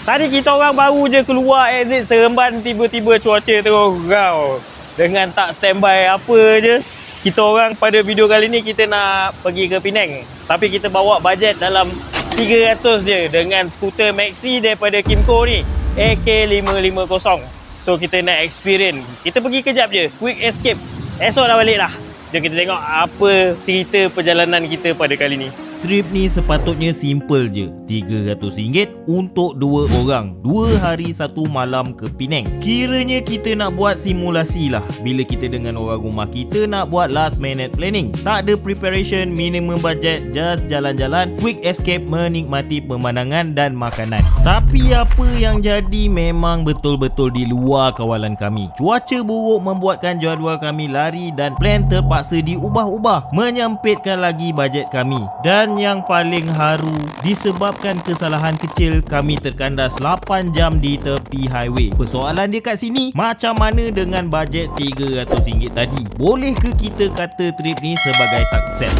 Tadi kita orang baru je keluar exit Seremban, tiba-tiba cuaca terus rau. Dengan tak standby apa je, kita orang pada video kali ni kita nak pergi ke Penang. Tapi kita bawa bajet dalam 300 je dengan skuter Maxi daripada Kimco ni, AK550. So kita nak experience. Kita pergi kejap je, quick escape. Esok dah balik lah. Jom kita tengok apa cerita perjalanan kita pada kali ni. Trip ni sepatutnya simple je, RM300 untuk 2 orang, 2 hari 1 malam ke Penang. Kiranya kita nak buat simulasi lah, bila kita dengan orang rumah kita nak buat last minute planning. Tak ada preparation, minimum budget, just jalan-jalan, quick escape, menikmati pemandangan dan makanan. Tapi apa yang jadi memang betul-betul di luar kawalan kami. Cuaca buruk membuatkan jadual kami lari dan plan terpaksa diubah-ubah, menyempitkan lagi bajet kami. Dan yang paling haru, disebabkan kesalahan kecil, kami terkandas 8 jam di tepi highway. Persoalan dia kat sini, macam mana dengan bajet RM300 tadi? Boleh ke kita kata trip ni sebagai sukses?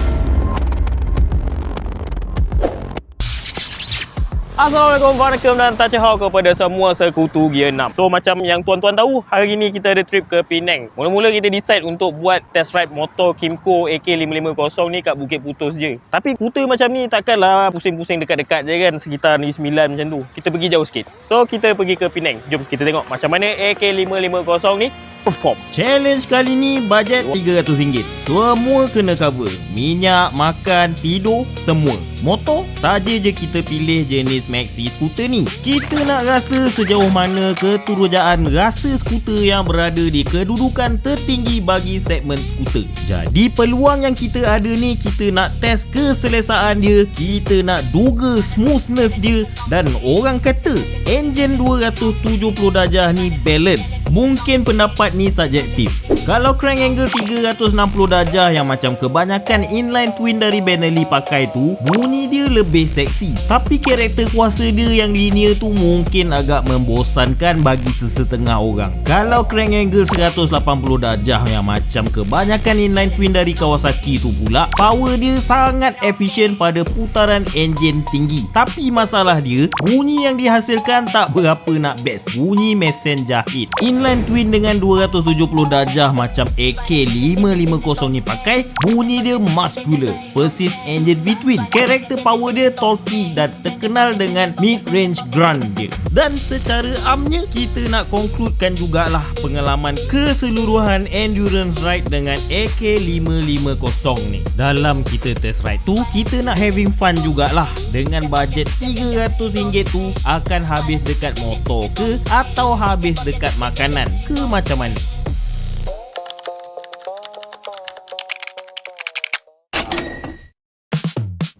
Assalamualaikum warahmatullahi dan tachahau kepada semua sekutu Gear 6. So macam yang tuan-tuan tahu, hari ni kita ada trip ke Penang. Mula-mula kita decide untuk buat test ride motor Kimco AK550 ni kat Bukit Putus je. Tapi skuter macam ni takkanlah pusing-pusing dekat-dekat je kan, sekitar Negeri Sembilan macam tu. Kita pergi jauh sikit. So kita pergi ke Penang. Jom kita tengok macam mana AK550 ni perform. Challenge kali ni bajet RM300. Semua kena cover. Minyak, makan, tidur, semua. Motor, saja je kita pilih jenis Maxi skuter ni. Kita nak rasa sejauh mana keturujaan rasa skuter yang berada di kedudukan tertinggi bagi segmen skuter. Jadi peluang yang kita ada ni, kita nak test keselesaan dia, kita nak duga smoothness dia, dan orang kata enjin 270 darjah ni balance. Mungkin pendapat ni subjektif. Kalau crank angle 360 darjah yang macam kebanyakan inline twin dari Benelli pakai tu, bunyi dia lebih seksi. Tapi karakter kuasa dia yang linear tu mungkin agak membosankan bagi sesetengah orang. Kalau crank angle 180 darjah yang macam kebanyakan inline twin dari Kawasaki tu pula, power dia sangat efisien pada putaran enjin tinggi. Tapi masalah dia, bunyi yang dihasilkan tak berapa nak best. Bunyi mesin jahit. Inline twin dengan 270 darjah macam AK550 ni pakai, bunyi dia muscular, persis engine V-twin. Karakter power dia torquey dan terkenal dengan mid-range grunt dia. Dan secara amnya, kita nak concludekan jugalah pengalaman keseluruhan endurance ride dengan AK550 ni. Dalam kita test ride tu, kita nak having fun jugalah. Dengan bajet RM300 tu, akan habis dekat motor ke atau habis dekat makanan ke macam mana?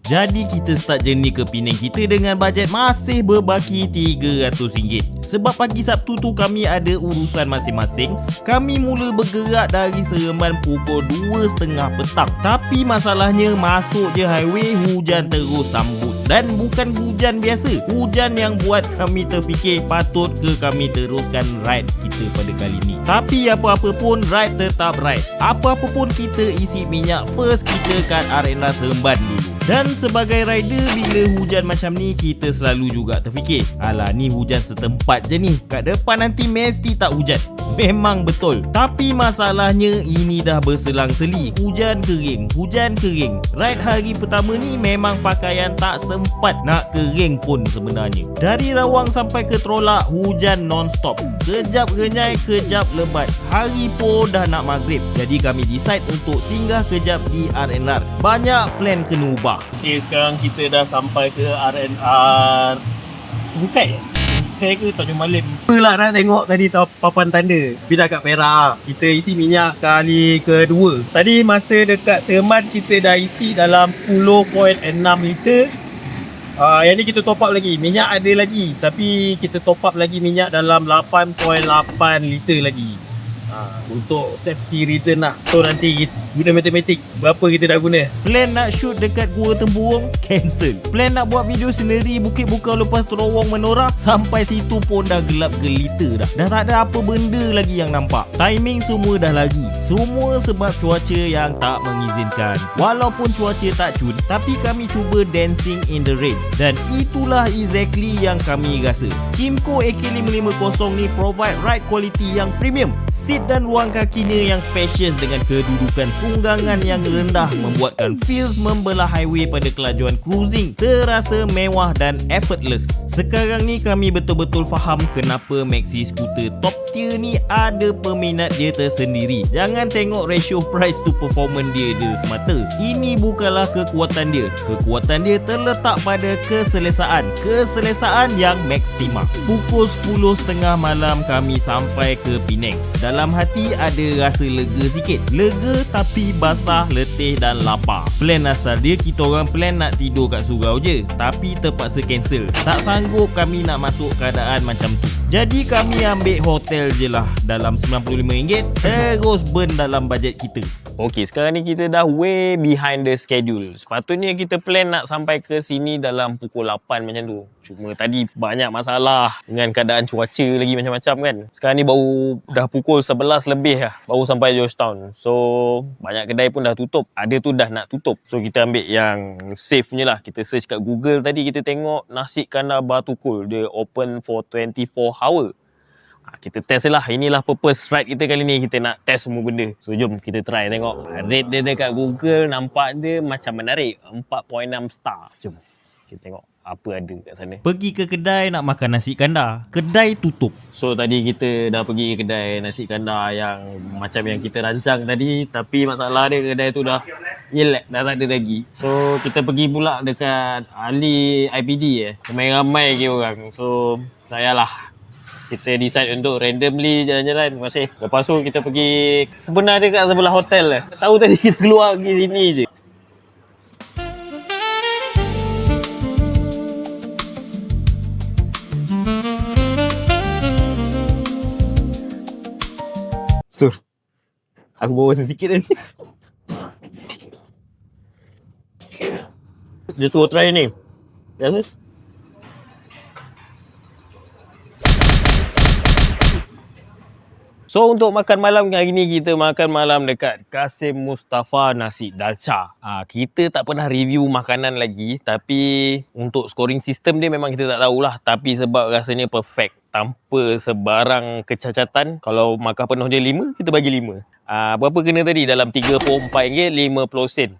Jadi kita start journey ke Penang kita dengan bajet masih berbaki RM300. Sebab pagi Sabtu tu kami ada urusan masing-masing. Kami mula bergerak dari Seremban pukul 2.30 petang. Tapi masalahnya masuk je highway, hujan terus sambut. Dan bukan hujan biasa, hujan yang buat kami terfikir patut ke kami teruskan ride kita pada kali ni. Tapi apa-apa pun, ride tetap ride. Apa-apa pun kita isi minyak first kita kat arena Seremban dulu. Dan sebagai rider, bila hujan macam ni, kita selalu juga terfikir, alah ni hujan setempat je ni, kat depan nanti mesti tak hujan. Memang betul. Tapi masalahnya ini dah berselang-seli. Hujan kering, hujan kering. Ride hari pertama ni memang pakaian tak sempat nak kering pun sebenarnya. Dari Rawang sampai ke Trolak, hujan non-stop. Kejap renyai, kejap lebat. Hari pun dah nak maghrib. Jadi kami decide untuk singgah kejap di RNR. Banyak plan kena ubah. Okay, sekarang kita dah sampai ke RNR Sungai. Sungai ke Tanjung Malim. Apalah dah tengok tadi papan tanda. Tapi dah kat Perak. Kita isi minyak kali kedua. Tadi masa dekat Seremban kita dah isi dalam 10.6 liter. Yang ni kita top up lagi. Minyak ada lagi, tapi kita top up lagi minyak dalam 8.8 liter lagi. Untuk safety reason lah. So nanti kita guna matematik berapa kita dah guna. Plan nak shoot dekat Gua Temburong, cancel. Plan nak buat video sendiri Bukit Bukau lepas terowong Menora, sampai situ pun dah gelap gelita dah. Dah tak ada apa benda lagi yang nampak. Timing semua dah lagi. Semua sebab cuaca yang tak mengizinkan. Walaupun cuaca tak cun, tapi kami cuba dancing in the rain. Dan itulah exactly yang kami rasa. Kimco AK550 ni provide ride quality yang premium. Seat dan ruang kakinya yang spacious dengan kedudukan tunggangan yang rendah membuatkan feels membelah highway pada kelajuan cruising terasa mewah dan effortless. Sekarang ni kami betul-betul faham kenapa maxi scooter top tier ni ada peminat dia tersendiri. Jangan tengok ratio price to performance dia je semata. Ini bukanlah kekuatan dia. Kekuatan dia terletak pada keselesaan. Keselesaan yang maksima. Pukul 10.30 malam kami sampai ke Penang. Dalam hati ada rasa lega sikit. Lega tapi basah, letih dan lapar. Plan asal dia kita orang plan nak tidur kat surau je, tapi terpaksa cancel. Tak sanggup kami nak masuk keadaan macam tu. Jadi kami ambil hotel je lah dalam RM95, terus burn dalam bajet kita. Okey, sekarang ni kita dah way behind the schedule. Sepatutnya kita plan nak sampai ke sini dalam pukul 8 macam tu. Cuma tadi banyak masalah dengan keadaan cuaca lagi macam-macam kan. Sekarang ni baru dah pukul 11 lebih lah, baru sampai Georgetown. So, banyak kedai pun dah tutup. Ada tu dah nak tutup. So, kita ambil yang safe punya lah. Kita search kat Google tadi, kita tengok Nasi Kandar Batukul. Dia open for 24 hour. Kita test lah. Inilah purpose ride kita kali ni. Kita nak test semua benda. So jom kita try tengok. Rate dia dekat Google nampak dia macam menarik. 4.6 star. Jom kita tengok apa ada kat sana. Pergi ke kedai nak makan nasi kandar, kedai tutup. So tadi kita dah pergi ke kedai nasi kandar yang macam yang kita rancang tadi. Tapi masalah dia kedai tu dah jelek, dah tak ada lagi. So kita pergi pula dekat Ali IPD ramai-ramai ke orang. So tak payahlah, kita decide untuk randomly jalan-jalan. Masih. Lepas tu kita pergi sebenarnya dekat sebelah hotel lah. Tahu tadi kita keluar pergi sini je. So, aku bawa sedikit ni. Dia suruh try ni. Yes. So untuk makan malam hari ni kita makan malam dekat Kasim Mustafa Nasi Dalcha. Kita tak pernah review makanan lagi, tapi untuk scoring system dia memang kita tak tahulah. Tapi sebab rasanya perfect, tanpa sebarang kecacatan. Kalau makan penuh je 5, kita bagi 5. Berapa kena tadi? Dalam RM34, 50 sen.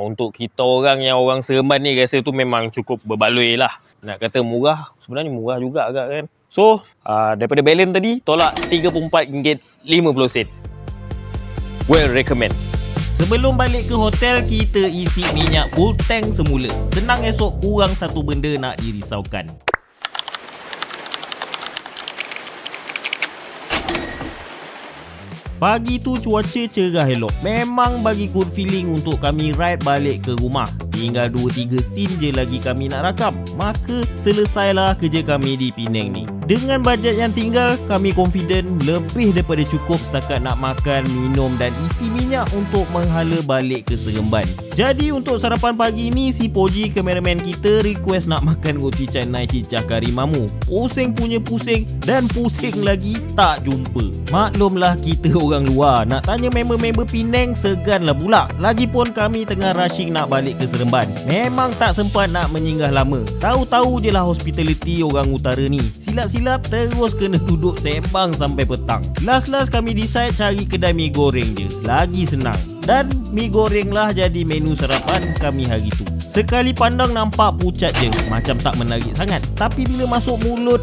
Untuk kita orang yang orang Seremban ni rasa tu memang cukup berbaloi lah. Nak kata murah, sebenarnya murah juga agak kan. So, daripada balance tadi, tolak RM34.50. Well recommend. Sebelum balik ke hotel, kita isi minyak full tank semula. Senang esok kurang satu benda nak dirisaukan. Pagi tu cuaca cerah elok. Memang bagi good feeling untuk kami ride balik ke rumah. Tinggal 2-3 scene je lagi kami nak rakam. Maka selesailah kerja kami di Penang ni. Dengan bajet yang tinggal, kami confident lebih daripada cukup setakat nak makan, minum dan isi minyak untuk menghala balik ke Seremban. Jadi untuk sarapan pagi ni, si Poji kameraman kita request nak makan roti canai cicah kari mamu. Pusing punya pusing dan pusing lagi tak jumpa. Maklumlah kita orang luar, nak tanya member-member Penang segan lah pula. Lagipun kami tengah rushing nak balik ke Seremban. Memang tak sempat nak menyinggah lama. Tahu-tahu je lah hospitality orang utara ni. Silap-silap terus kena duduk sembang sampai petang. Last kami decide cari kedai mi goreng je. Lagi senang. Dan mi goreng lah jadi menu sarapan kami hari tu. Sekali pandang nampak pucat je, macam tak menarik sangat. Tapi bila masuk mulut,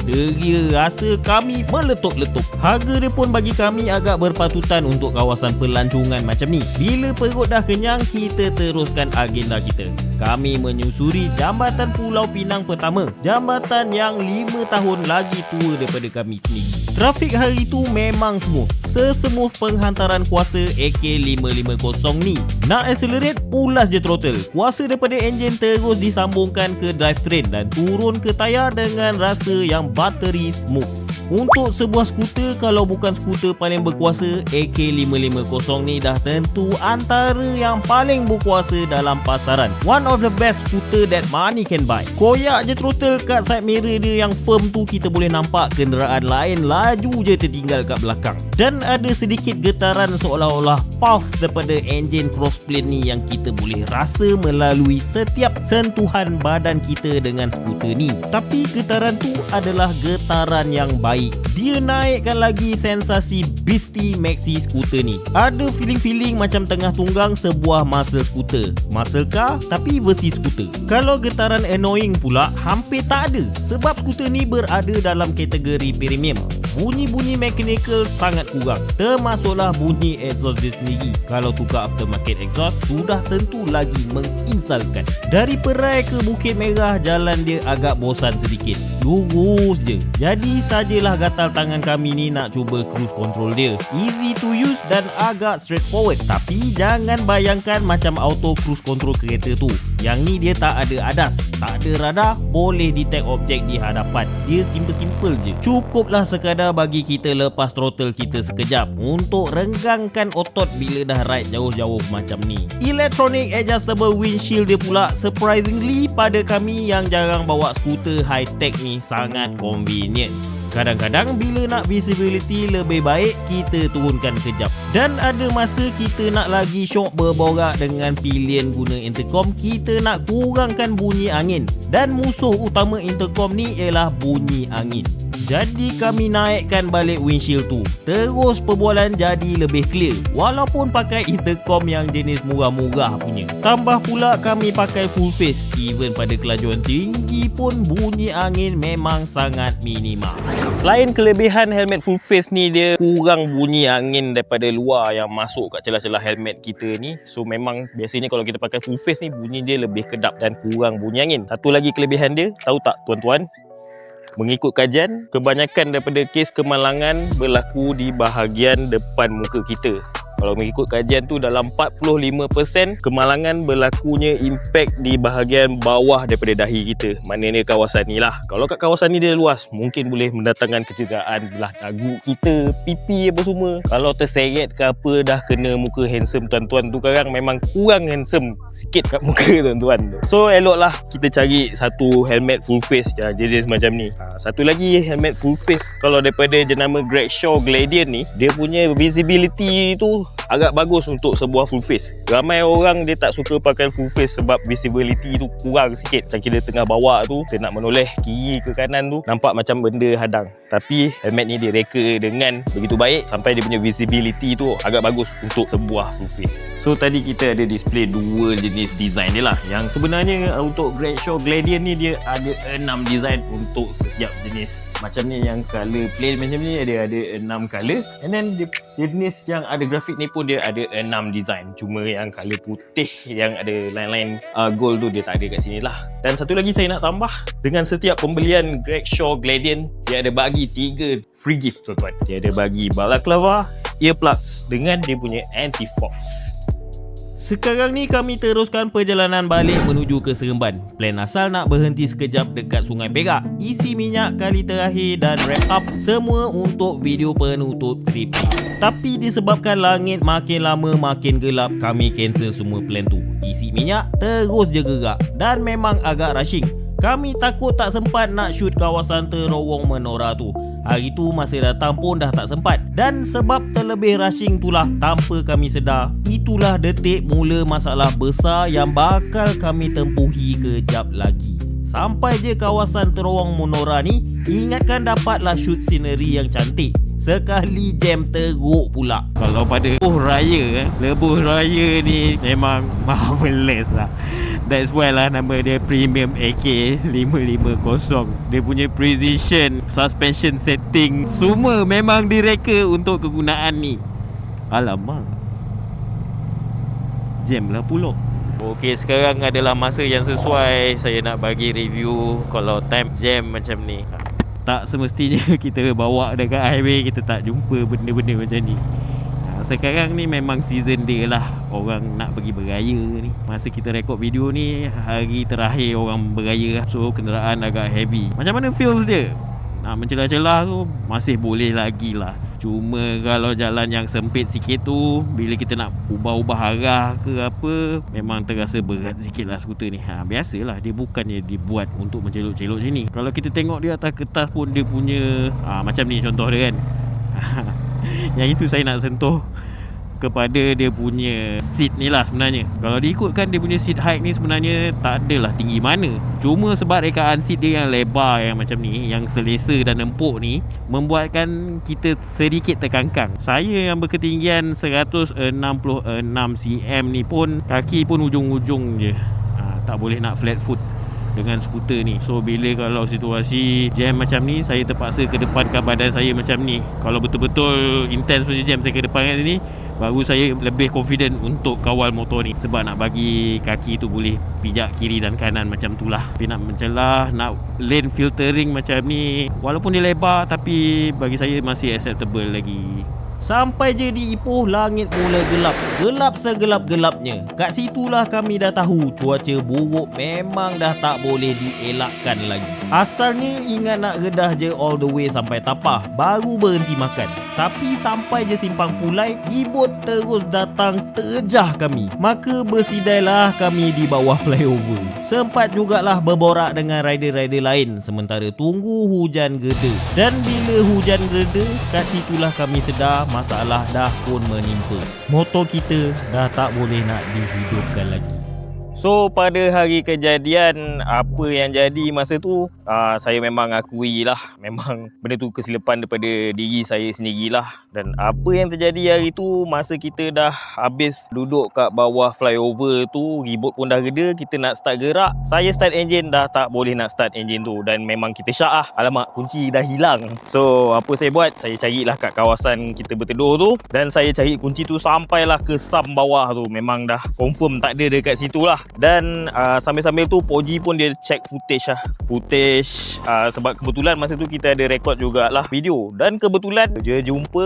deria rasa kami meletup-letup. Harga dia pun bagi kami agak berpatutan untuk kawasan pelancongan macam ni. Bila perut dah kenyang, kita teruskan agenda kita. Kami menyusuri Jambatan Pulau Pinang pertama. Jambatan yang 5 tahun lagi tua daripada kami sendiri. Trafik hari tu memang smooth. Sesmooth penghantaran kuasa AK550 ni. Nak accelerate, pulas je throttle. Kuasa daripada enjin terus disambungkan ke drivetrain dan turun ke tayar dengan rasa yang buttery smooth. Untuk sebuah skuter, kalau bukan skuter paling berkuasa, AK550 ni dah tentu antara yang paling berkuasa dalam pasaran. One of the best scooter that money can buy. Koyak je throttle kat side mirror dia yang firm tu, kita boleh nampak kenderaan lain laju je tertinggal kat belakang. Dan ada sedikit getaran seolah-olah pulse daripada enjin crossplane ni yang kita boleh rasa melalui setiap sentuhan badan kita dengan skuter ni. Tapi getaran tu adalah getaran yang baik. Dia naikkan lagi sensasi Beastie Maxi skuter ni. Ada feeling-feeling macam tengah tunggang sebuah muscle skuter. Muscle car tapi versi skuter. Kalau getaran annoying pula hampir tak ada, sebab skuter ni berada dalam kategori premium. Bunyi-bunyi mechanical sangat kurang, termasuklah bunyi exhaust dia sendiri. Kalau tukar aftermarket exhaust sudah tentu lagi menginsalkan. Dari Perai ke Bukit Merah, jalan dia agak bosan sedikit, lurus je. Jadi sajalah gatal tangan kami ni nak cuba cruise control dia. Easy to use dan agak straightforward. Tapi jangan bayangkan macam auto cruise control kereta tu. Yang ni dia tak ada ADAS, tak ada radar, boleh detect objek di hadapan. Dia simple-simple je. Cukuplah sekadar bagi kita lepas throttle kita sekejap untuk renggangkan otot bila dah ride jauh-jauh macam ni. Electronic adjustable windshield dia pula surprisingly pada kami yang jarang bawa skuter high-tech ni sangat convenient. Kadang-kadang bila nak visibility lebih baik, kita turunkan kejap. Dan ada masa kita nak lagi syok berborak dengan pilihan guna intercom, kita nak kurangkan bunyi angin. Dan musuh utama intercom ni ialah bunyi angin. Jadi kami naikkan balik windshield tu. Terus perbualan jadi lebih clear walaupun pakai intercom yang jenis murah-murah punya. Tambah pula kami pakai full face. Even pada kelajuan tinggi pun bunyi angin memang sangat minimal. Selain kelebihan helmet full face ni, dia kurang bunyi angin daripada luar yang masuk kat celah-celah helmet kita ni. So memang biasanya kalau kita pakai full face ni, bunyi dia lebih kedap dan kurang bunyi angin. Satu lagi kelebihan dia, tahu tak tuan-tuan? Mengikut kajian, kebanyakan daripada kes kemalangan berlaku di bahagian depan muka kita. Kalau mengikut kajian tu, dalam 45% kemalangan berlakunya impact di bahagian bawah daripada dahi kita. Maknanya kawasan ni lah. Kalau kat kawasan ni dia luas, mungkin boleh mendatangkan kecederaan belah dagu kita, pipi apa semua. Kalau terseret ke apa, dah kena muka handsome tuan-tuan tu sekarang memang kurang handsome sikit kat muka tuan-tuan. So eloklah kita cari satu helmet full face jenis macam ni. Satu lagi helmet full face, kalau daripada jenama Gregshaw Gladian ni, dia punya visibility tu agak bagus untuk sebuah full face. Ramai orang dia tak suka pakai full face sebab visibility tu kurang sikit. Macam kita tengah bawa tu, kita nak menoleh kiri ke kanan tu, nampak macam benda hadang. Tapi helmet ni direka dengan begitu baik sampai dia punya visibility tu agak bagus untuk sebuah full face. So tadi kita ada display dua jenis design dia lah. Yang sebenarnya untuk Gregshaw Gladian ni dia ada 6 design untuk setiap jenis. Macam ni yang color plain macam ni dia ada 6 color. And then jenis yang ada grafik ni pun dia ada 6 design. Cuma yang color putih yang ada line-line gold tu dia tak ada kat sini lah. Dan satu lagi saya nak tambah, dengan setiap pembelian Gregshaw Gladian dia ada bagi 3 free gift tuan-tuan. Dia ada bagi balaclava, earplugs dengan dia punya anti-fog. Sekarang ni kami teruskan perjalanan balik menuju ke Seremban. Plan asal nak berhenti sekejap dekat Sungai Perak, isi minyak kali terakhir dan wrap up semua untuk video penutup trip. Tapi disebabkan langit makin lama makin gelap, kami cancel semua plan tu. Isi minyak terus je gerak dan memang agak rushing. Kami takut tak sempat nak shoot kawasan terowong Menora tu. Hari tu masa datang pun dah tak sempat. Dan sebab terlebih rushing itulah, tanpa kami sedar, itulah detik mula masalah besar yang bakal kami tempuhi kejap lagi. Sampai je kawasan terowong Menora ni, ingatkan dapatlah shoot scenery yang cantik. Sekali jam teruk pula. Kalau pada lebuh raya ni memang marvelous lah. That's why lah nama dia Premium AK550. Dia punya precision, suspension setting, semua memang direka untuk kegunaan ni. Alamak, jam lah pula. Okey, sekarang adalah masa yang sesuai saya nak bagi review kalau time jam macam ni. Tak semestinya kita bawa dekat highway kita tak jumpa benda-benda macam ni. Sekarang ni memang season dia lah, orang nak pergi beraya ni. Masa kita rekod video ni hari terakhir orang beraya lah. So kenderaan agak heavy. Macam mana feels dia? nak mencelah-celah tu masih boleh lagi lah. Cuma kalau jalan yang sempit sikit tu, bila kita nak ubah-ubah arah ke apa, memang terasa berat sikit lah skuter ni. Biasalah, dia bukannya dibuat untuk mencelok-celok macam ni. Kalau kita tengok di atas kertas pun dia punya macam ni contoh dia kan. Yang itu saya nak sentuh kepada dia punya seat ni lah sebenarnya. Kalau diikutkan dia punya seat height ni sebenarnya tak adalah tinggi mana. Cuma sebab rekaan seat dia yang lebar yang macam ni, yang selesa dan empuk ni, membuatkan kita sedikit terkangkang. Saya yang berketinggian 166 cm ni pun, kaki pun ujung-ujung je. Tak boleh nak flat foot dengan skuter ni. So bila kalau situasi jam macam ni, saya terpaksa kedepankan badan saya macam ni. Kalau betul-betul intense punya jam saya kedepankan sini, baru saya lebih confident untuk kawal motor ni. Sebab nak bagi kaki tu boleh pijak kiri dan kanan macam tu lah. Tapi nak mencelah, nak lane filtering macam ni, walaupun dia lebar, tapi bagi saya masih acceptable lagi. Sampai je di Ipoh, langit mula gelap. Gelap segelap-gelapnya. Kat situlah kami dah tahu cuaca buruk memang dah tak boleh dielakkan lagi. Asalnya ingat nak redah je all the way sampai Tapah, baru berhenti makan. Tapi sampai je Simpang Pulai, ribut terus datang terjah kami. Maka bersidailah kami di bawah flyover. Sempat jugalah berborak dengan rider-rider lain sementara tunggu hujan reda. Dan bila hujan reda, kat situlah kami sedar masalah dah pun menimpa. Motor kita dah tak boleh nak dihidupkan lagi. So pada hari kejadian, apa yang jadi masa tu, saya memang akui lah, memang benda tu kesilapan daripada diri saya sendirilah. Dan apa yang terjadi hari tu, masa kita dah habis duduk kat bawah flyover tu, ribut pun dah reda, kita nak start gerak, saya start engine dah tak boleh nak start engine tu. Dan memang kita syak lah, alamak kunci dah hilang. So apa saya buat, saya carilah kat kawasan kita berteduh tu, dan saya cari kunci tu sampailah ke sum bawah tu. Memang dah confirm tak ada dekat situ lah. Dan sambil-sambil tu Poji pun dia check footage lah. Footage sebab kebetulan masa tu kita ada record jugalah video. Dan kebetulan dia jumpa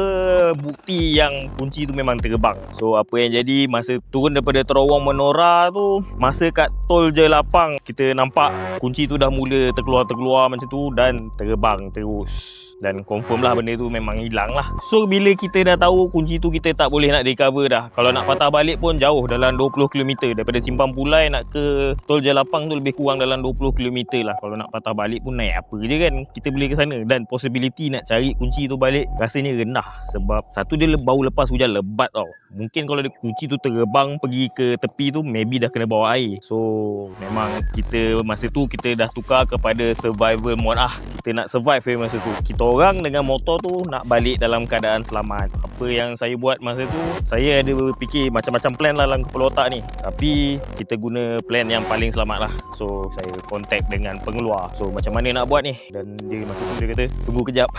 bukti yang kunci tu memang terbang. So apa yang jadi, masa turun daripada terowong Menora tu, masa kat tol Jelapang, kita nampak kunci tu dah mula terkeluar macam tu dan terbang terus. Dan confirm lah benda tu memang hilang lah. So bila kita dah tahu kunci tu kita tak boleh nak recover dah. Kalau nak patah balik pun jauh, dalam 20 km. Daripada Simpang Pulai nak ke Tol Jelapang tu lebih kurang dalam 20 km lah. Kalau nak patah balik pun naik apa je kan, kita boleh ke sana. Dan possibility nak cari kunci tu balik rasanya rendah. Sebab satu, dia baru lepas hujan lebat tau. Mungkin kalau kunci tu terbang pergi ke tepi tu, maybe dah kena bawa air. So memang kita masa tu kita dah tukar kepada survival mode lah. Kita nak survive masa tu. Kita orang dengan motor tu nak balik dalam keadaan selamat. Apa yang saya buat masa tu, saya ada fikir macam-macam plan lah dalam kepala otak ni. Tapi kita guna plan yang paling selamat lah. So saya contact dengan pengeluar. So macam mana nak buat ni? Dan dia masa tu dia kata, tunggu kejap.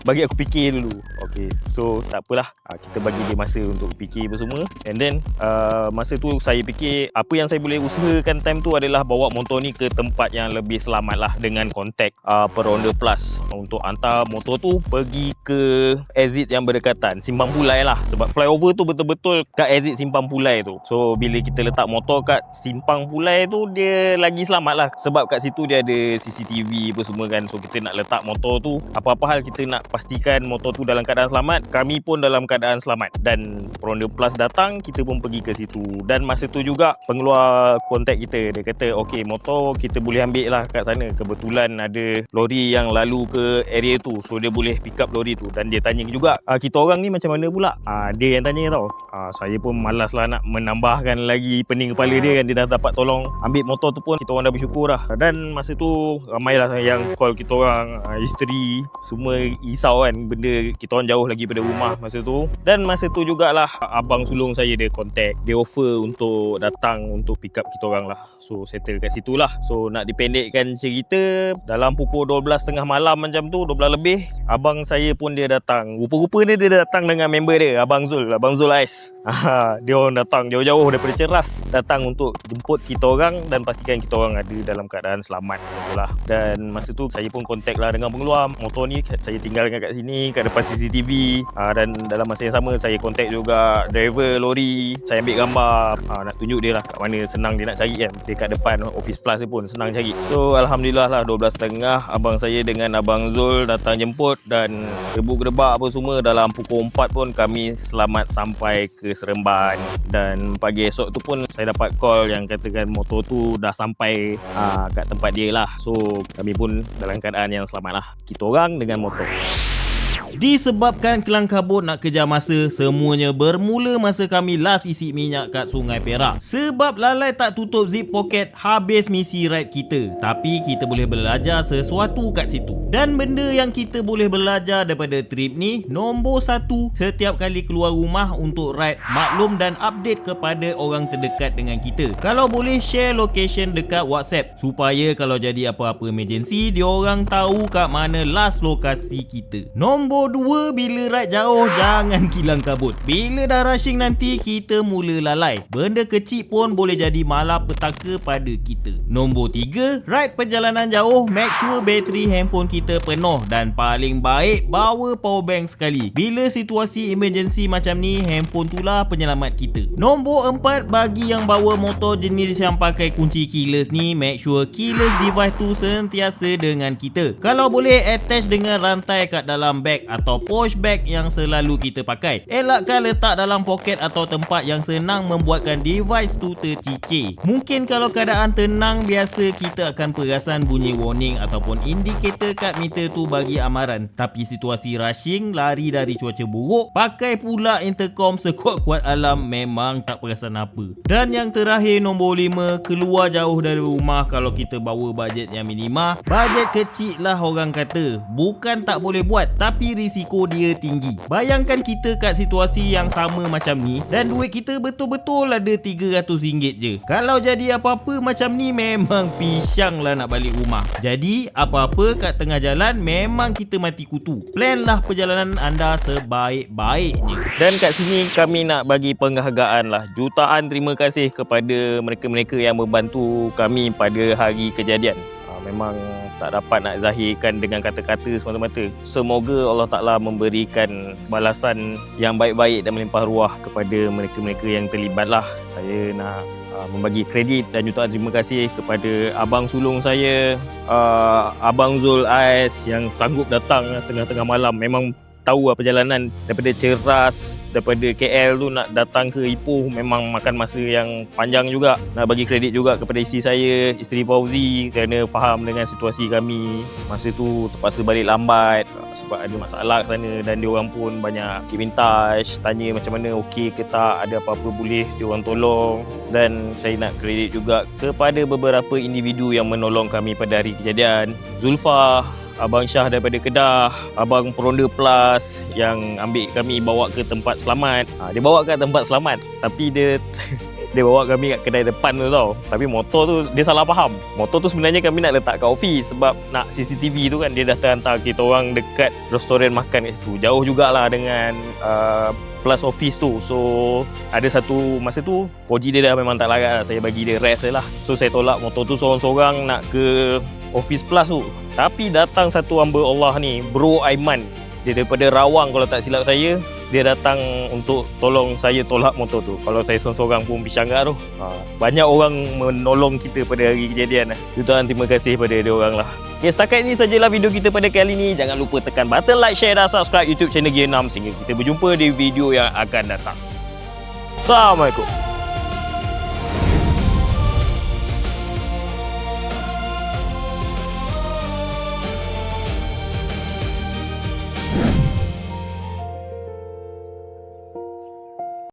Bagi aku fikir dulu. Okay, so tak apalah, kita bagi dia masa untuk fikir apa semua. And then masa tu saya fikir apa yang saya boleh usahakan time tu adalah bawa motor ni ke tempat yang lebih selamat lah, dengan contact Peronda Plus untuk hantar motor tu pergi ke exit yang berdekatan, Simpang Pulai lah. Sebab flyover tu betul-betul kat exit Simpang Pulai tu. So bila kita letak motor kat Simpang Pulai tu, dia lagi selamat lah. Sebab kat situ dia ada CCTV apa semua kan. So kita nak letak motor tu, apa-apa hal kita nak pastikan motor tu dalam keadaan selamat. Kami pun dalam keadaan selamat. Dan Peronda Plus datang, kita pun pergi ke situ. Dan masa tu juga pengeluar kontak kita, dia kata okey, motor kita boleh ambil lah kat sana. Kebetulan ada lori yang lalu ke area tu, so dia boleh pick up lori tu. Dan dia tanya juga, kita orang ni macam mana pula? Dia yang tanya tau. Saya pun malas lah nak menambahkan lagi pening kepala dia kan. Dia dah dapat tolong ambil motor tu pun kita orang dah bersyukur lah. Dan masa tu ramailah yang call kita orang, isteri semua risau kan, benda kita orang jauh lagi pada rumah masa tu. Dan masa tu jugalah abang sulung saya dia contact, dia offer untuk datang untuk pick up kita orang lah. So settle kat situ lah. So nak dipendekkan cerita, dalam pukul 12.30 malam macam tu, 12 lebih, abang saya pun dia datang. Rupa-rupanya dia datang dengan member dia, Abang Zul Ais. Dia orang datang jauh-jauh daripada Ceras, datang untuk jemput kita orang dan pastikan kita orang ada dalam keadaan selamat. Itulah. Dan masa tu saya pun kontak lah dengan pengeluar motor ni, saya tinggalkan kat sini, kat depan CCTV. Dan dalam masa yang sama saya kontak juga driver lori, saya ambil gambar, nak tunjuk dia lah kat mana senang dia nak cari kan. Dia kat depan Office Plus dia pun senang cari. So Alhamdulillah lah 12.30 abang saya dengan Abang Zul datang jemput, dan gebuk-gebak apa semua dalam pukul 4 pun kami selamat sampai ke Seremban. Dan pagi esok tu pun saya dapat call yang katakan motor tu dah sampai kat tempat dia lah. So kami pun dalam keadaan yang selamat lah, kita orang dengan motor. Disebabkan kelang kabut nak kejar masa, semuanya bermula masa kami last isi minyak kat Sungai Perak. Sebab lalai tak tutup zip poket, habis misi ride kita. Tapi kita boleh belajar sesuatu kat situ. Dan benda yang kita boleh belajar daripada trip ni, nombor 1, setiap kali keluar rumah untuk ride, maklum dan update kepada orang terdekat dengan kita. Kalau boleh share location dekat WhatsApp, supaya kalau jadi apa-apa emergency, diorang tahu kat mana last lokasi kita. Nombor 2, bila ride jauh jangan kilang kabut. Bila dah rushing nanti kita mula lalai. Benda kecil pun boleh jadi malapetaka pada kita. Nombor 3, ride perjalanan jauh, make sure bateri handphone kita penuh, dan paling baik bawa power bank sekali. Bila situasi emergency macam ni, handphone tu lah penyelamat kita. Nombor 4, bagi yang bawa motor jenis yang pakai kunci keyless ni, make sure keyless device tu sentiasa dengan kita. Kalau boleh attach dengan rantai kat dalam bag atau push bag yang selalu kita pakai. Elakkan letak dalam poket atau tempat yang senang membuatkan device tu tercicir. Mungkin kalau keadaan tenang, biasa kita akan perasan bunyi warning ataupun indikator kat meter tu bagi amaran. Tapi situasi rushing, lari dari cuaca buruk, pakai pula intercom sekuat-kuat alam, memang tak perasan apa. Dan yang terakhir, nombor 5, keluar jauh dari rumah kalau kita bawa bajet yang minima. Bajet kecil lah orang kata. Bukan tak boleh buat, tapi risiko dia tinggi. Bayangkan kita kat situasi yang sama macam ni dan duit kita betul-betul ada RM300 je. Kalau jadi apa-apa macam ni, memang pisang lah nak balik rumah. Jadi apa-apa kat tengah jalan, memang kita mati kutu. Plan lah perjalanan anda sebaik-baiknya. Dan kat sini kami nak bagi penghargaan lah, jutaan terima kasih kepada mereka-mereka yang membantu kami pada hari kejadian. Memang tak dapat nak zahirkan dengan kata-kata semata-mata. Semoga Allah Ta'ala memberikan balasan yang baik-baik dan melimpah ruah kepada mereka-mereka yang terlibat lah. Saya nak membagi kredit dan jutaan terima kasih kepada abang sulung saya, Abang Zul Ais, yang sanggup datang tengah-tengah malam. Memang tahu perjalanan daripada Ceras, daripada KL tu nak datang ke Ipoh memang makan masa yang panjang juga. Nak bagi kredit juga kepada isteri saya, isteri Fauzi, kerana faham dengan situasi kami. Masa tu terpaksa balik lambat sebab ada masalah ke sana, dan diorang pun banyak keep in touch, tanya macam mana, okey ke tak, ada apa-apa boleh diorang tolong. Dan saya nak kredit juga kepada beberapa individu yang menolong kami pada hari kejadian. Zulfa, Abang Syah daripada Kedah, Abang Peronda Plus yang ambil kami bawa ke tempat selamat. Dia bawa ke tempat selamat, tapi dia bawa kami kat kedai depan tu tau. Tapi motor tu dia salah faham. Motor tu sebenarnya kami nak letak kat office sebab nak CCTV tu kan. Dia dah hantar kita orang dekat restoran makan kat situ. Jauh jugalah dengan Plus office tu. So ada satu masa tu Koji dia dah memang tak larat lah. Saya bagi dia rest je lah. So saya tolak motor tu sorang-sorang nak ke Office Plus tu. Tapi datang satu hamba Allah ni, Bro Aiman. Dia daripada Rawang kalau tak silap saya. Dia datang untuk tolong saya tolak motor tu. Kalau saya sorang-sorang pun pisang kat tu. Banyak orang menolong kita pada hari kejadian lah. Jutaan terima kasih pada dia orang lah. Okay, setakat ini sajalah video kita pada kali ini. Jangan lupa tekan button like, share dan subscribe YouTube channel Gear 6 sehingga kita berjumpa di video yang akan datang. Assalamualaikum.